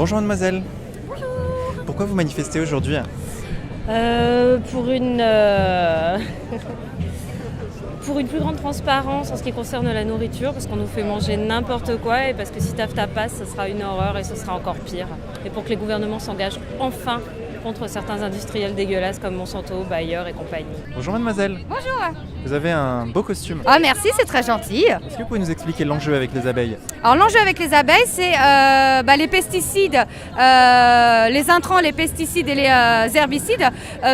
Bonjour mademoiselle. Bonjour. Pourquoi vous manifestez aujourd'hui? Pour une pour une plus grande transparence en ce qui concerne la nourriture, parce qu'on nous fait manger n'importe quoi et parce que si TAFTA passe, ce sera une horreur et ce sera encore pire. Et pour que les gouvernements s'engagent enfin contre certains industriels dégueulasses comme Monsanto, Bayer et compagnie. Bonjour mademoiselle. Bonjour. Vous avez un beau costume. Oh merci, c'est très gentil. Est-ce que vous pouvez nous expliquer l'enjeu avec les abeilles? Alors l'enjeu avec les abeilles, c'est les pesticides, les intrants, les pesticides et les herbicides,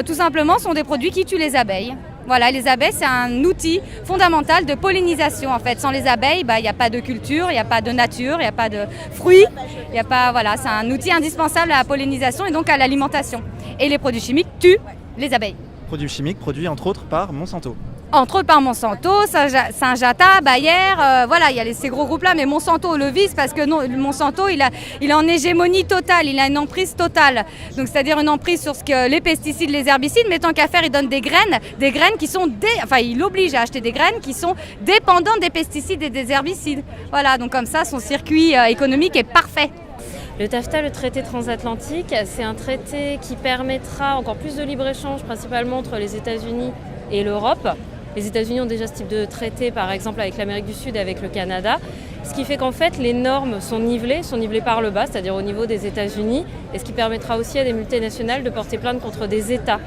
tout simplement, sont des produits qui tuent les abeilles. Voilà, les abeilles, c'est un outil fondamental de pollinisation en fait. Sans les abeilles, il n'y a pas de culture, il n'y a pas de nature, il n'y a pas de fruits, c'est un outil indispensable à la pollinisation et donc à l'alimentation. Et les produits chimiques tuent les abeilles. Produits chimiques produits entre autres par Monsanto. Entre autres par Monsanto, Syngenta, Bayer, il y a ces gros groupes-là, mais Monsanto le vise parce que non, Monsanto, il est en hégémonie totale, il a une emprise totale. Donc c'est-à-dire une emprise sur les pesticides, les herbicides, mais tant qu'à faire, il donne des graines qui sont il oblige à acheter des graines qui sont dépendantes des pesticides et des herbicides. Voilà, donc comme ça, son circuit économique est parfait. Le TAFTA, le traité transatlantique, c'est un traité qui permettra encore plus de libre-échange, principalement entre les États-Unis et l'Europe. Les États-Unis ont déjà ce type de traité, par exemple avec l'Amérique du Sud et avec le Canada, ce qui fait qu'en fait les normes sont nivelées par le bas, c'est-à-dire au niveau des États-Unis, et ce qui permettra aussi à des multinationales de porter plainte contre des États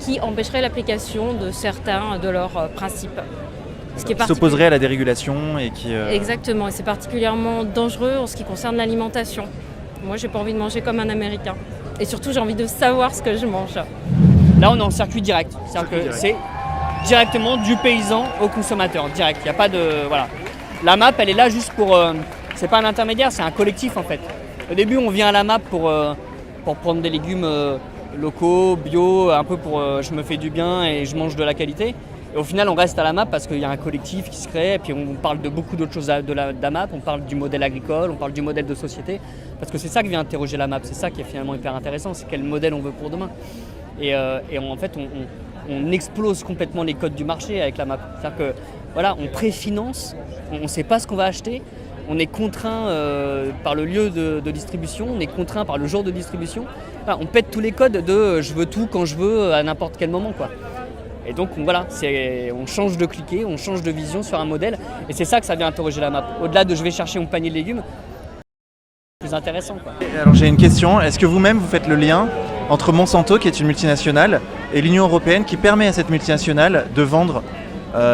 qui empêcheraient l'application de certains de leurs principes. Ce qui s'opposerait à la dérégulation et qui... Exactement, et c'est particulièrement dangereux en ce qui concerne l'alimentation. Moi, j'ai pas envie de manger comme un Américain. Et surtout, j'ai envie de savoir ce que je mange. Là, on est en circuit direct. C'est-à-dire que c'est directement du paysan au consommateur, direct. Il n'y a pas de... Voilà. La MAP, elle est là juste pour... c'est pas un intermédiaire, c'est un collectif, en fait. Au début, on vient à la MAP pour prendre des légumes locaux, bio, un peu pour... je me fais du bien et je mange de la qualité. Et au final, on reste à la MAP parce qu'il y a un collectif qui se crée, et puis on parle de beaucoup d'autres choses de la MAP, on parle du modèle agricole, on parle du modèle de société, parce que c'est ça que vient interroger la MAP, c'est ça qui est finalement hyper intéressant, c'est quel modèle on veut pour demain. Et en fait, on explose complètement les codes du marché avec la MAP. C'est-à-dire que voilà, on préfinance, on ne sait pas ce qu'on va acheter, on est contraint par le lieu de distribution, on est contraint par le jour de distribution. Enfin, on pète tous les codes de je veux tout quand je veux à n'importe quel moment, quoi. Et donc on change de cliquet, on change de vision sur un modèle, et c'est ça que ça vient interroger la MAP. Au-delà de je vais chercher mon panier de légumes, c'est plus intéressant, quoi. Alors j'ai une question, est-ce que vous-même vous faites le lien entre Monsanto, qui est une multinationale, et l'Union européenne qui permet à cette multinationale de vendre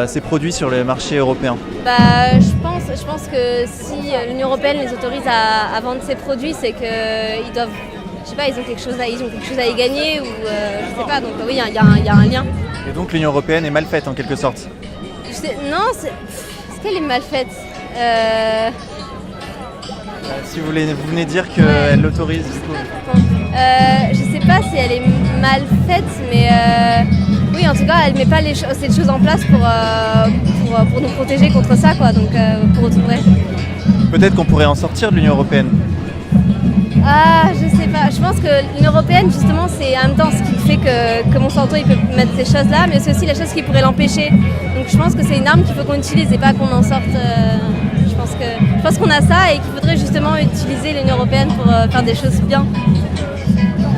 ses produits sur les marchés européens? Je pense que si l'Union européenne les autorise à vendre ses produits, c'est qu'ils doivent, je sais pas, ils ont quelque chose à y gagner, ou je sais pas, donc oui, il y a un lien. Et donc l'Union européenne est mal faite en quelque sorte? Est-ce qu'elle est mal faite? Si vous venez dire qu'elle l'autorise, du coup. Je sais pas si elle est mal faite, mais oui, en tout cas, elle met pas ces choses en place pour nous protéger contre ça, quoi. Donc pour retourner. Peut-être qu'on pourrait en sortir de l'Union européenne. Ah, je sais pas. Je pense que l'Union européenne, justement, c'est en même temps ce qui fait que Monsanto il peut mettre ces choses-là, mais c'est aussi la chose qui pourrait l'empêcher. Donc je pense que c'est une arme qu'il faut qu'on utilise et pas qu'on en sorte. Je pense qu'on a ça et qu'il faudrait justement utiliser l'Union européenne pour faire des choses bien.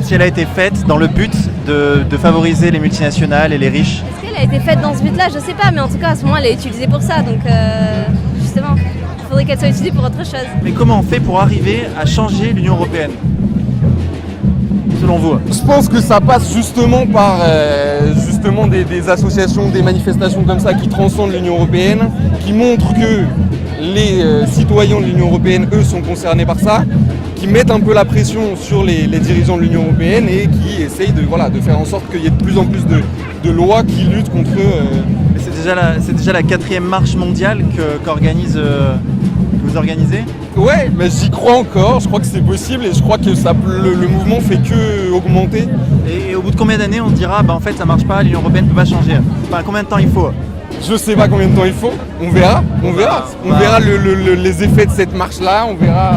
Si elle a été faite dans le but de favoriser les multinationales et les riches? Est-ce qu'elle a été faite dans ce but-là? Je sais pas, mais en tout cas, à ce moment, elle est utilisée pour ça. Donc justement, il faudrait qu'elle soit utilisée pour autre chose. Mais comment on fait pour arriver à changer l'Union européenne, selon vous? Je pense que ça passe justement par des associations, des manifestations comme ça qui transcendent l'Union européenne, qui montrent que les citoyens de l'Union européenne, eux, sont concernés par ça, qui mettent un peu la pression sur les dirigeants de l'Union européenne et qui essayent de faire en sorte qu'il y ait de plus en plus de lois qui luttent contre... Mais c'est déjà la 4e marche mondiale que vous organisez? Ouais, mais j'y crois encore, je crois que c'est possible et je crois que le mouvement fait que augmenter. Et au bout de combien d'années on se dira en fait ça marche pas, l'Union européenne ne peut pas changer? Enfin, combien de temps il faut? Je sais pas combien de temps il faut, on verra les effets de cette marche-là, on verra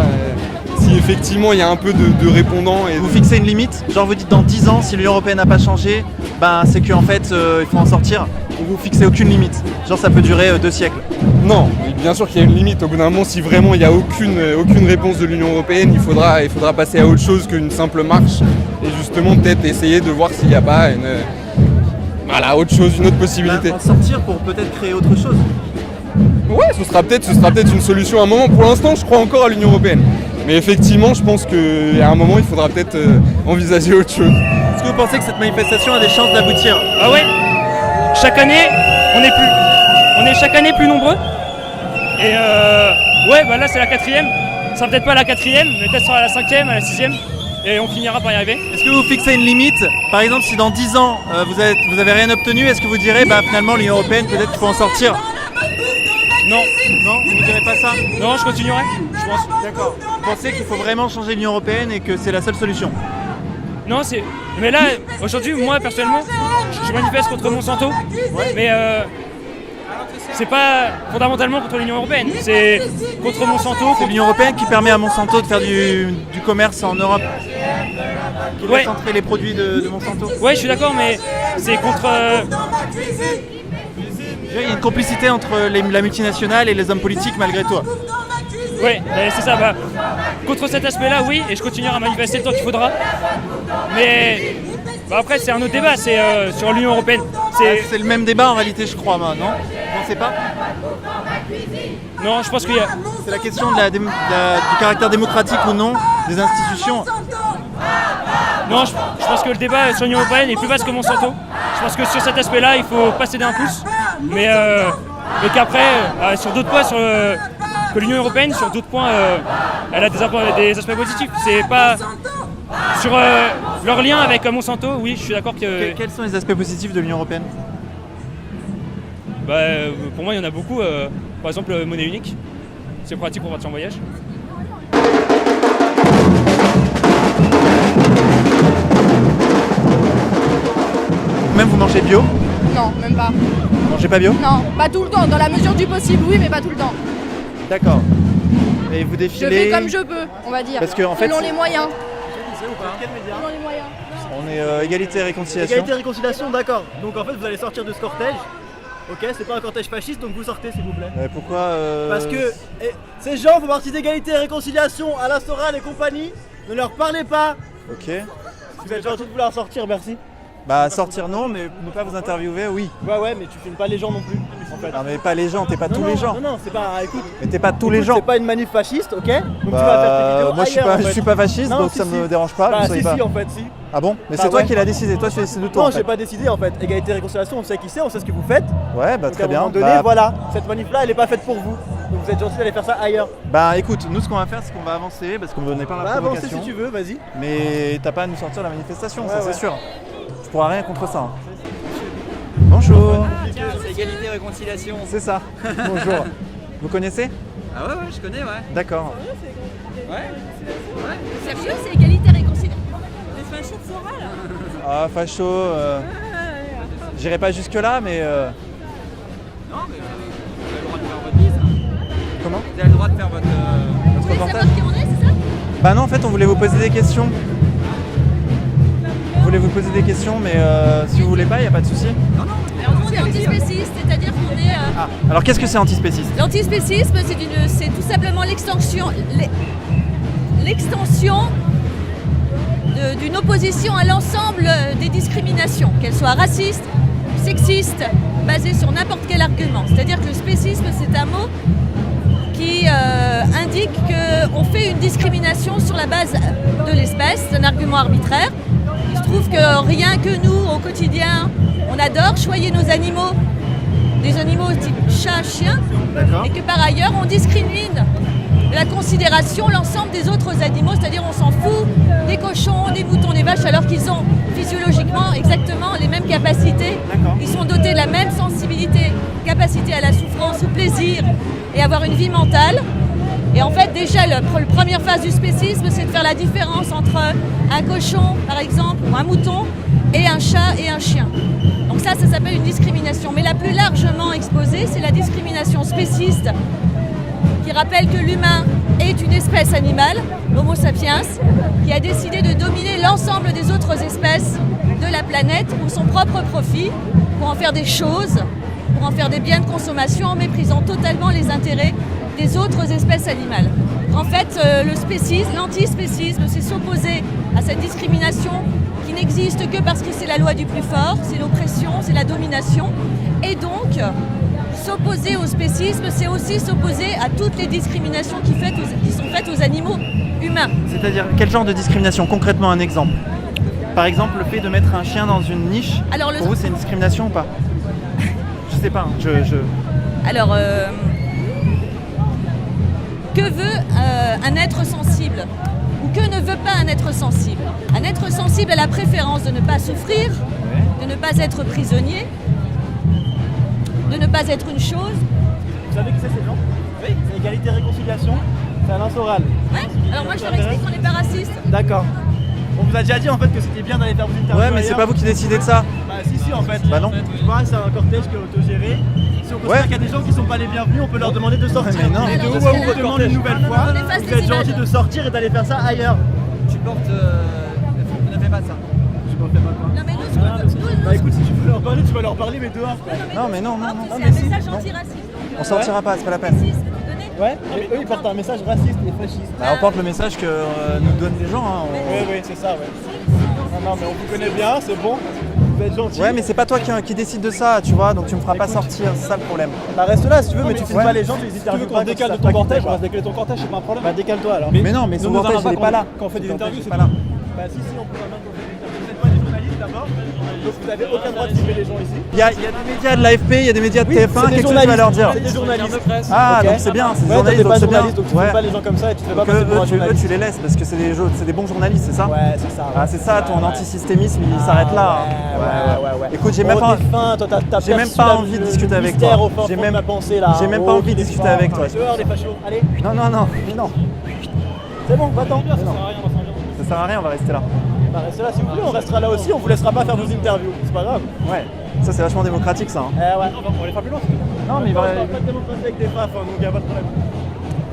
si effectivement il y a un peu de répondants. Et Vous fixez une limite, genre vous dites dans 10 ans, si l'Union Européenne n'a pas changé, ben c'est qu'en fait il faut en sortir, ou vous fixez aucune limite, genre ça peut durer 2 siècles. Non, bien sûr qu'il y a une limite. Au bout d'un moment, si vraiment il n'y a aucune réponse de l'Union Européenne, il faudra passer à autre chose qu'une simple marche. Et justement, peut-être essayer de voir s'il n'y a pas autre chose, une autre possibilité. En sortir pour peut-être créer autre chose. Ouais, ce sera peut-être une solution à un moment. Pour l'instant, je crois encore à l'Union Européenne. Mais effectivement, je pense qu'à un moment, il faudra peut-être envisager autre chose. Est-ce que vous pensez que cette manifestation a des chances d'aboutir? Ah ouais. Chaque année, on est chaque année plus nombreux. Et ouais, bah là c'est la 4e. Ça sera peut-être pas la 4e, mais peut-être sera la 5e, à la 6e. Et on finira par y arriver. Est-ce que vous fixez une limite? Par exemple, si dans 10 ans vous avez rien obtenu, est-ce que vous direz finalement l'Union Européenne peut-être qu'il faut en sortir? Non. Non, vous ne direz pas ça? Non, je continuerai, je pense. D'accord. Vous pensez qu'il faut vraiment changer l'Union Européenne et que c'est la seule solution? Non, c'est. Mais là, aujourd'hui, moi personnellement, je manifeste contre Monsanto. Mais c'est pas fondamentalement contre l'Union Européenne. C'est contre Monsanto. C'est l'Union Européenne qui permet à Monsanto de faire du commerce en Europe. Qui laisse entrer les produits de Monsanto. Ouais, je suis d'accord, mais c'est contre. Il y a une complicité entre la multinationale et les hommes politiques malgré toi. Oui, c'est ça. Contre cet aspect-là, oui, et je continuerai à manifester le temps qu'il faudra. Mais après, c'est un autre débat, c'est sur l'Union Européenne. C'est le même débat en réalité, je crois, moi, non? Vous pensez pas? Non, je pense qu'il y a. C'est la question du caractère démocratique ou non des institutions. Non, je pense que le débat sur l'Union Européenne est plus vaste que Monsanto. Je pense que sur cet aspect-là, il faut pas céder un pouce. Mais qu'après, sur d'autres points, que l'Union Européenne, sur d'autres points, elle a des aspects positifs. C'est pas. Sur leur lien avec Monsanto, oui, je suis d'accord que. Quels sont les aspects positifs de l'Union Européenne? Pour moi, il y en a beaucoup. Par exemple, monnaie unique. C'est pratique pour partir en voyage. Même vous mangez bio? Non, même pas. Vous mangez pas bio? Non, pas tout le temps. Dans la mesure du possible, oui, mais pas tout le temps. D'accord. Et vous Je défilez? fais comme je peux, on va dire. Parce que, en fait, selon c'est- les moyens. Selon les moyens. On est égalité et réconciliation. Égalité et réconciliation, d'accord. Donc en fait, vous allez sortir de ce cortège. Ok, c'est pas un cortège fasciste, donc vous sortez s'il vous plaît. Pourquoi Parce que ces gens font partie d'égalité et réconciliation, Alain Soral et compagnie. Ne leur parlez pas. Ok. Vous êtes gentil de vouloir sortir, merci. Sortir non, mais ne pas vous interviewer, oui. Ouais, mais tu filmes pas les gens non plus. En fait. Non, mais pas les gens, t'es pas tous les gens. Non, c'est pas. Écoute. Mais t'es pas tous les gens. C'est pas une manif fasciste, ok? Donc tu vas faire tes vidéos. Moi je suis pas fasciste, Non, donc si, ça si. me dérange pas. vous soyez Si, pas. si, en fait, si. Ah bon? Mais Bah c'est toi ouais. qui l'as décidé, toi tu as décidé de toi. Non, en fait. j'ai pas décidé en fait. Égalité et réconciliation, on sait qui c'est, on sait ce que vous faites. Ouais, Donc très à un bien. moment donné, voilà, cette manif-là, elle est pas faite pour vous. Donc vous êtes gentil d'aller faire ça ailleurs. Écoute, nous ce qu'on va faire, c'est qu'on va avancer parce qu'on ne donnait pas la Va avancer provocation. si tu veux, vas-y. Mais t'as pas à nous sortir la manifestation, ça Ouais, c'est ouais. sûr. Je pourrais rien contre ça. Bonjour. C'est égalité et réconciliation. C'est ça. Bonjour. Vous connaissez? Ah ouais, je connais, ouais. D'accord. Sérieux, c'est égalité et réconciliation. Les fachos de Sora, là. Ah, facho. J'irai pas jusque là, mais. Non, mais vous avez le droit de faire votre bise. Comment? Vous avez le droit de faire votre... Votre reportage? Qui on est, c'est ça? Bah non, en fait, on voulait vous poser des questions. On voulait vous poser des questions, mais si vous voulez pas, il n'y a pas de souci. Alors nous, on est antispéciste, c'est-à-dire qu'on est... Alors qu'est-ce que c'est antispéciste? L'antispécisme, c'est tout simplement l'extension d'une opposition à l'ensemble des discriminations, qu'elles soient racistes, sexistes, basées sur n'importe quel argument. C'est-à-dire que le spécisme, c'est un mot qui indique qu'on fait une discrimination sur la base de l'espèce, c'est un argument arbitraire. Il se trouve que rien que nous, au quotidien, on adore choyer nos animaux, des animaux type chat, chien, et que par ailleurs on discrimine de la considération l'ensemble des autres animaux, c'est-à-dire on s'en fout des cochons, des moutons, des vaches, alors qu'ils ont physiologiquement exactement les mêmes capacités. Ils sont dotés de la même sensibilité, capacité à la souffrance, au plaisir et avoir une vie mentale. Et en fait déjà la première phase du spécisme, c'est de faire la différence entre un cochon par exemple, ou un mouton, et un chat et un chien. Donc ça s'appelle une discrimination. Mais la plus largement exposée, c'est la discrimination spéciste, qui qui rappelle que l'humain est une espèce animale, l'Homo sapiens, qui a décidé de dominer l'ensemble des autres espèces de la planète pour son propre profit, pour en faire des choses, pour en faire des biens de consommation en méprisant totalement les intérêts des autres espèces animales. En fait, l'antispécisme, c'est s'opposer à cette discrimination qui n'existe que parce que c'est la loi du plus fort, c'est l'oppression, c'est la domination. Et donc, s'opposer au spécisme, c'est aussi s'opposer à toutes les discriminations qui sont faites aux animaux humains. C'est-à-dire, quel genre de discrimination? Concrètement, un exemple. Par exemple, le fait de mettre un chien dans une niche, Alors, pour vous, c'est une discrimination ou pas? Je sais pas, Alors, que veut un être sensible? Ou que ne veut pas un être sensible? Un être sensible a la préférence de ne pas souffrir, de ne pas être prisonnier, de ne pas être une chose. Vous savez qui c'est ces gens? Oui. C'est égalité et réconciliation. C'est Alain Soral. Ouais. Alors moi je leur explique qu'on n'est pas raciste. D'accord. On vous a déjà dit en fait que c'était bien d'aller faire vos interviews. Ouais, mais c'est pas vous qui décidez de ça. Bah si en fait. Bah non. Tu vois, c'est un cortège qui est autogéré. Si on considère qu'il y a des gens qui sont pas les bienvenus, on peut leur demander de sortir. Mais non. Et de Alors, où parce on que vous là, demande une nouvelle fois. on efface Vous les êtes gentil images. de sortir et d'aller faire ça ailleurs. Tu portes. Ne fais pas ça. Je m'en fais pas quoi. Non mais nous, Bah écoute, si tu veux leur parler, tu vas leur parler mais dehors. Non, mais non. c'est un message antiraciste. On sortira pas, c'est pas la peine. Ouais, mais eux ils portent un message raciste et fasciste. Bah, on porte le message que nous donnent les gens. Hein. Oui, c'est ça, ouais. Non, mais on vous connaît bien, c'est bon. Vous êtes gentil. Ouais, mais c'est pas toi qui décide de ça, tu vois, donc tu me feras pas sortir, c'est ça le problème. Bah reste là si tu veux, mais tu filmes ouais. pas les gens, tu les interviews pas. Décale de ton cortège, on va se décaler ton cortège, c'est pas un problème. Bah décale-toi alors. Mais non, mais son cortège, il est pas là. Quand on fait des Son interviews, cortège, c'est pas là. Bah si, on peut même qu'on fait des interviews. Vous n'êtes pas des journalistes d'abord, donc vous avez aucun droit de filmer les gens ici. Il y a des médias de l'AFP, il y a des médias de TF1, c'est des quelque chose tu vas leur dire. C'est des journalistes. Ah, Ok. donc c'est bien, c'est des Ouais, toi, t'es journalistes, pas donc c'est bien. journaliste, donc tu filmes pas les gens comme ça et tu te fais pas Donc passer pour un eux, tu journaliste. les laisses parce que c'est des bons journalistes, c'est ça? Ouais, c'est ça. Ah, c'est ça, ton antisystémisme, il s'arrête là. Ouais. Écoute, j'ai même pas J'ai même pas envie de discuter avec toi. J'ai même pas envie de discuter avec toi. Dehors les fachos, allez. Non. C'est bon, va-t'en. Ça sert à rien, on va rester là. Bah restez là si vous voulez, on restera là aussi, on vous laissera pas faire vos interviews, c'est pas grave. Ouais, ça c'est vachement démocratique ça. Hein. Ouais, on va aller faire plus loin. Non, mais il va. On va pas de démocratie avec des faf, donc y'a pas de problème.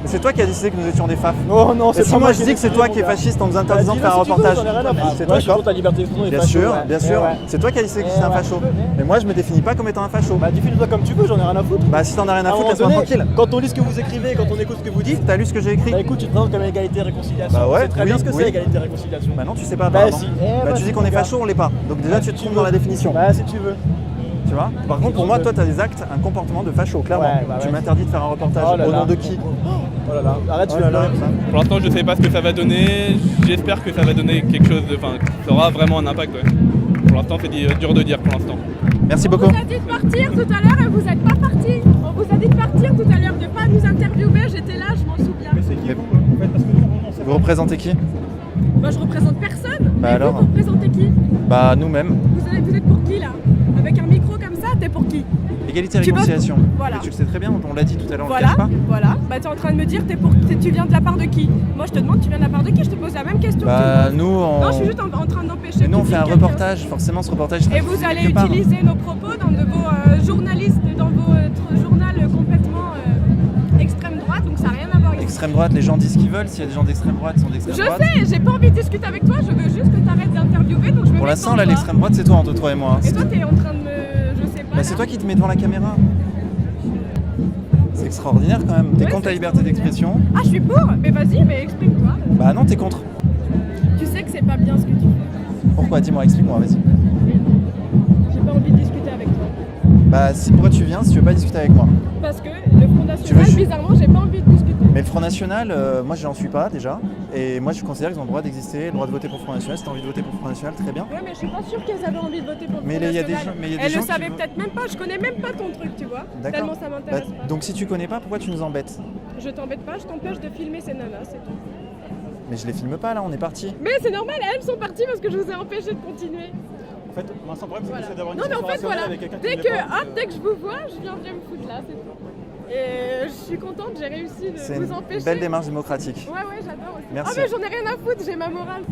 Mais c'est toi qui as décidé que nous étions des faf. Non, c'est si moi je dis que c'est toi qui es fasciste en nous interdisant de faire un reportage. C'est toi qui ta liberté d'expression et Bien sûr. C'est toi qui as décidé que j'étais un facho. Mais moi je me définis pas comme étant un facho. Bah définis-toi comme tu veux, j'en ai rien à foutre. Bah si t'en as rien à foutre, laisse-moi tranquille. Quand on lit ce que vous écrivez, quand on écoute ce que vous dites, t'as lu ce que j'ai écrit? Bah écoute, tu te présentes comme égalité et réconciliation. Bah ouais, c'est très bien ce que c'est égalité et réconciliation. Bah non, tu sais pas. Bah si. Bah tu dis qu'on est facho, on l'est pas. Donc déjà tu te trompes dans la définition. Bah si tu veux. Tu vois? Par contre, pour moi, toi, t'as des actes, un comportement de facho, clairement. Tu m'interdis de faire un reportage. Au nom de qui? Oh là là, arrête, tu vas là. Pour l'instant, je sais pas ce que ça va donner. J'espère que ça va donner quelque chose enfin, ça aura vraiment un impact. Ouais. Pour l'instant, c'est dur de dire pour l'instant. Merci beaucoup. On vous a dit de partir tout à l'heure et vous n'êtes pas parti. On vous a dit de partir tout à l'heure, de pas nous interviewer. J'étais là, je m'en souviens. Mais c'est qui vous faites parce que nous, Vous représentez qui? Moi, je représente personne. Bah et alors vous représentez qui? Bah nous-mêmes. Vous êtes pour qui là? Avec un micro comme ça, t'es pour qui? Égalité et réconciliation. Voilà. Et tu le sais très bien, on l'a dit tout à l'heure, on le Voilà, cache pas. voilà. Bah t'es en train de me dire tu viens de la part de qui? Moi je te demande tu viens de la part de qui? Je te pose la même question. Bah nous on... Non, je suis juste en train d'empêcher. Mais nous on fait un reportage, forcément ce reportage. Et vous allez utiliser nos propos dans de vos journalistes, dans votre journal complètement extrême droite, donc ça n'a rien à voir ici. Extrême droite, les gens disent ce qu'ils veulent, s'il y a des gens d'extrême droite, ils sont d'extrême droite. Je sais, j'ai pas envie de discuter avec toi, je veux juste que tu arrêtes d'interviewer, donc je me Pour mets l'instant devant là toi. l'extrême droite c'est toi entre toi et moi. Et toi t'es en train de me... je sais pas. Bah c'est toi qui te mets devant la caméra. C'est extraordinaire quand même. T'es contre la liberté d'expression. Ah je suis pour, mais vas-y, mais explique-toi. Bah non t'es contre. Tu sais que c'est pas bien ce que tu fais. Pourquoi? Dis-moi, explique-moi, vas-y. J'ai pas envie de discuter avec toi. Bah si, pourquoi tu viens si tu veux pas discuter avec moi? Parce que le Front National, bizarrement, j'ai pas envie de discuter. Mais le Front National, moi j'en suis pas déjà. Et moi je considère qu'ils ont le droit d'exister, le droit de voter pour le Front National. Si t'as envie de voter pour le Front National, très bien. Ouais, mais je suis pas sûre qu'elles avaient envie de voter pour le Mais Front il y a des National. gens, mais il y a des Elles gens le qui savaient veulent- peut-être même pas, je connais même pas ton truc, tu vois. D'accord. Tellement ça m'intéresse pas. Donc si tu connais pas, pourquoi tu nous embêtes? Je t'embête pas, je t'empêche de filmer ces nanas, c'est tout. Mais je les filme pas là, on est parti. Mais c'est normal, elles sont parties parce que je vous ai empêché de continuer. En fait, moi sans problème, c'est que j'essaie d'avoir une Non mais en fait discussion voilà, avec quelqu'un qui dès me que, défend, hop, dès que je vous vois, je viendrai me foutre là, c'est tout. Et je suis contente, j'ai réussi de C'est vous une empêcher. belle démarche démocratique. Ouais, j'adore aussi. Merci. Ah mais j'en ai rien à foutre, j'ai ma morale.